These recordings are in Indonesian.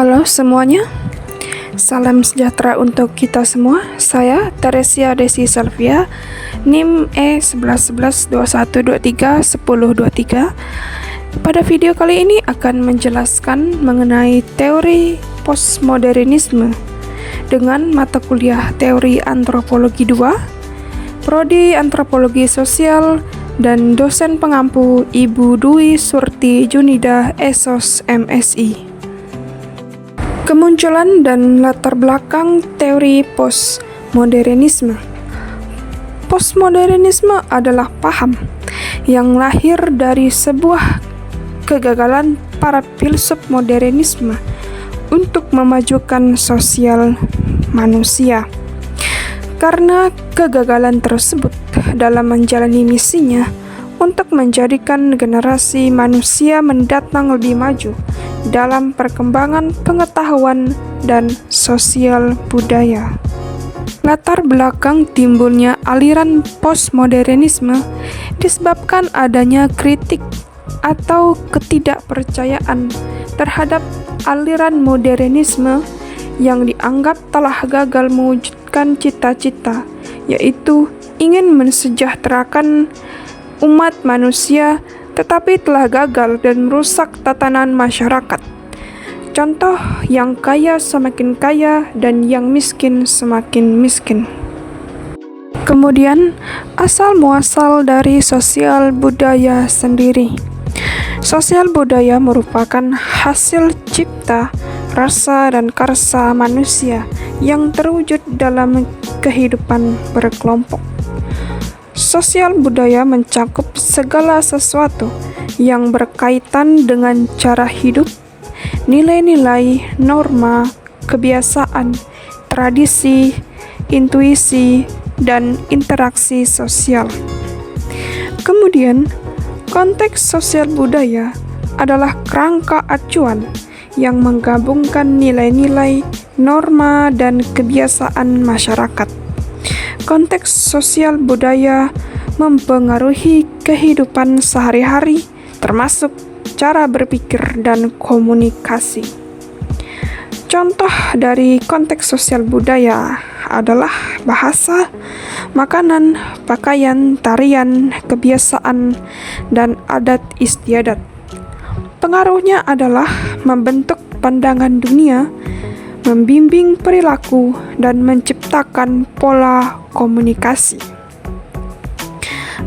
Halo semuanya, salam sejahtera untuk kita semua. Saya Teresia Desi Salvia, NIM E111121231023. Pada video kali ini akan menjelaskan mengenai teori postmodernisme dengan mata kuliah Teori Antropologi 2, Prodi Antropologi Sosial, dan dosen pengampu Ibu Dwi Surti Junida SOS MSI. Kemunculan dan latar belakang teori postmodernisme. Postmodernisme adalah paham yang lahir dari sebuah kegagalan para filsuf modernisme untuk memajukan sosial manusia. Karena kegagalan tersebut dalam menjalani misinya untuk menjadikan generasi manusia mendatang lebih maju dalam perkembangan pengetahuan dan sosial budaya. Latar belakang timbulnya aliran postmodernisme disebabkan adanya kritik atau ketidakpercayaan terhadap aliran modernisme yang dianggap telah gagal mewujudkan cita-cita, yaitu ingin mensejahterakan umat manusia, tetapi telah gagal dan merusak tatanan masyarakat. Contoh, yang kaya semakin kaya dan yang miskin semakin miskin. Kemudian, asal-muasal dari sosial budaya sendiri. Sosial budaya merupakan hasil cipta, rasa, dan karsa manusia yang terwujud dalam kehidupan berkelompok. Sosial budaya mencakup segala sesuatu yang berkaitan dengan cara hidup, nilai-nilai, norma, kebiasaan, tradisi, intuisi, dan interaksi sosial. Kemudian, konteks sosial budaya adalah kerangka acuan yang menggabungkan nilai-nilai, norma, dan kebiasaan masyarakat. Konteks sosial budaya mempengaruhi kehidupan sehari-hari, termasuk cara berpikir dan komunikasi. Contoh dari konteks sosial budaya adalah bahasa, makanan, pakaian, tarian, kebiasaan, dan adat istiadat. Pengaruhnya adalah membentuk pandangan dunia, membimbing perilaku, dan menciptakan pola komunikasi.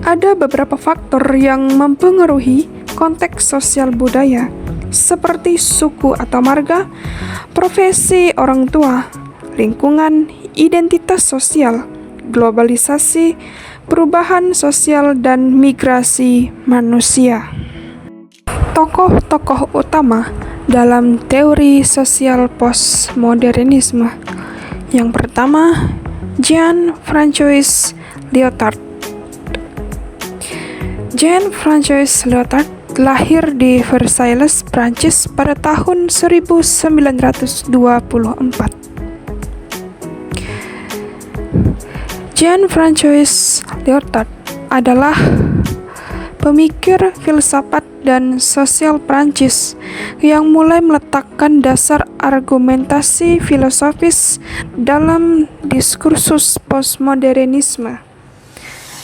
Ada beberapa faktor yang mempengaruhi konteks sosial budaya, seperti suku atau marga, profesi orang tua, lingkungan, identitas sosial, globalisasi, perubahan sosial, dan migrasi manusia. Tokoh-tokoh utama dalam teori sosial postmodernisme. Yang pertama, Jean-François Lyotard. Jean-François Lyotard lahir di Versailles, Prancis pada tahun 1924. Jean-François Lyotard adalah pemikir filsafat dan sosial Prancis yang mulai meletakkan dasar argumentasi filosofis dalam diskursus postmodernisme.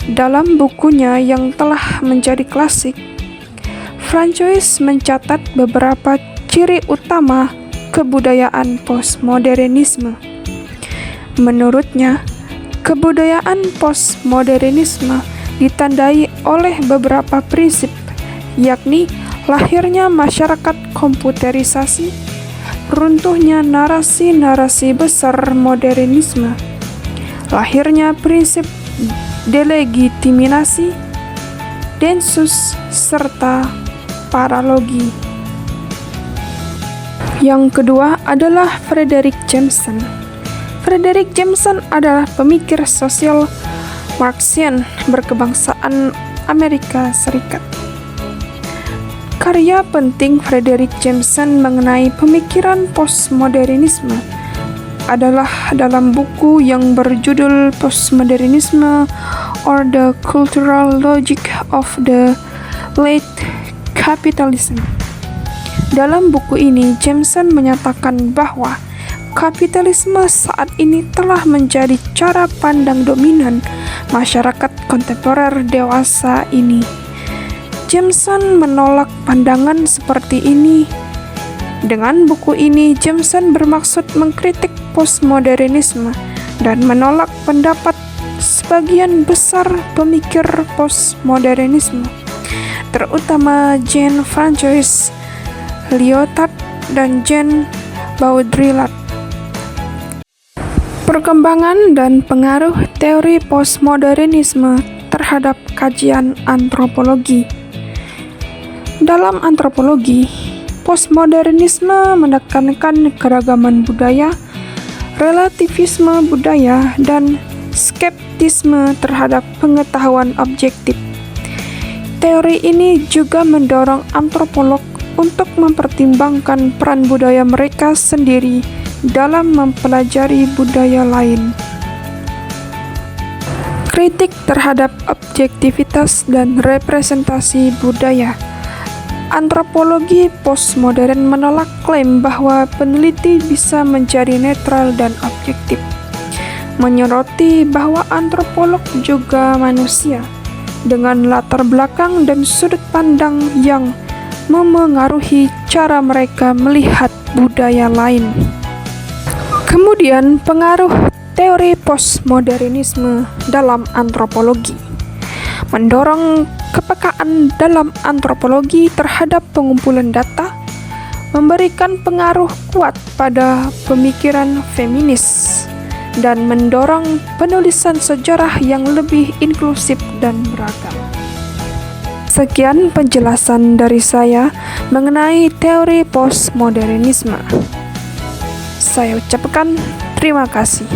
Dalam bukunya yang telah menjadi klasik, François mencatat beberapa ciri utama kebudayaan postmodernisme. Menurutnya, kebudayaan postmodernisme ditandai oleh beberapa prinsip, yakni lahirnya masyarakat komputerisasi, runtuhnya narasi-narasi besar modernisme, lahirnya prinsip delegitimasi, densus, serta paralogi. Yang kedua adalah Frederick Jameson. Frederick Jameson adalah pemikir sosial Marxian berkebangsaan Amerika Serikat. Karya penting Frederick Jameson mengenai pemikiran postmodernisme adalah dalam buku yang berjudul Postmodernism or the Cultural Logic of the Late Capitalism. Dalam buku ini, Jameson menyatakan bahwa kapitalisme saat ini telah menjadi cara pandang dominan masyarakat kontemporer dewasa ini. Jameson menolak pandangan seperti ini. Dengan buku ini, Jameson bermaksud mengkritik postmodernisme dan menolak pendapat sebagian besar pemikir postmodernisme, terutama Jean-François Lyotard dan Jean Baudrillard. Perkembangan dan pengaruh teori postmodernisme terhadap kajian antropologi. Dalam antropologi, postmodernisme menekankan keragaman budaya, relativisme budaya, dan skeptisme terhadap pengetahuan objektif. Teori ini juga mendorong antropolog untuk mempertimbangkan peran budaya mereka sendiri dalam mempelajari budaya lain. Kritik terhadap objektivitas dan representasi budaya. Antropologi postmodern menolak klaim bahwa peneliti bisa menjadi netral dan objektif, menyoroti bahwa antropolog juga manusia dengan latar belakang dan sudut pandang yang memengaruhi cara mereka melihat budaya lain. Kemudian, pengaruh teori postmodernisme dalam antropologi mendorong kepekaan dalam antropologi terhadap pengumpulan data, memberikan pengaruh kuat pada pemikiran feminis, dan mendorong penulisan sejarah yang lebih inklusif dan beragam. Sekian penjelasan dari saya mengenai teori postmodernisme. Saya ucapkan terima kasih.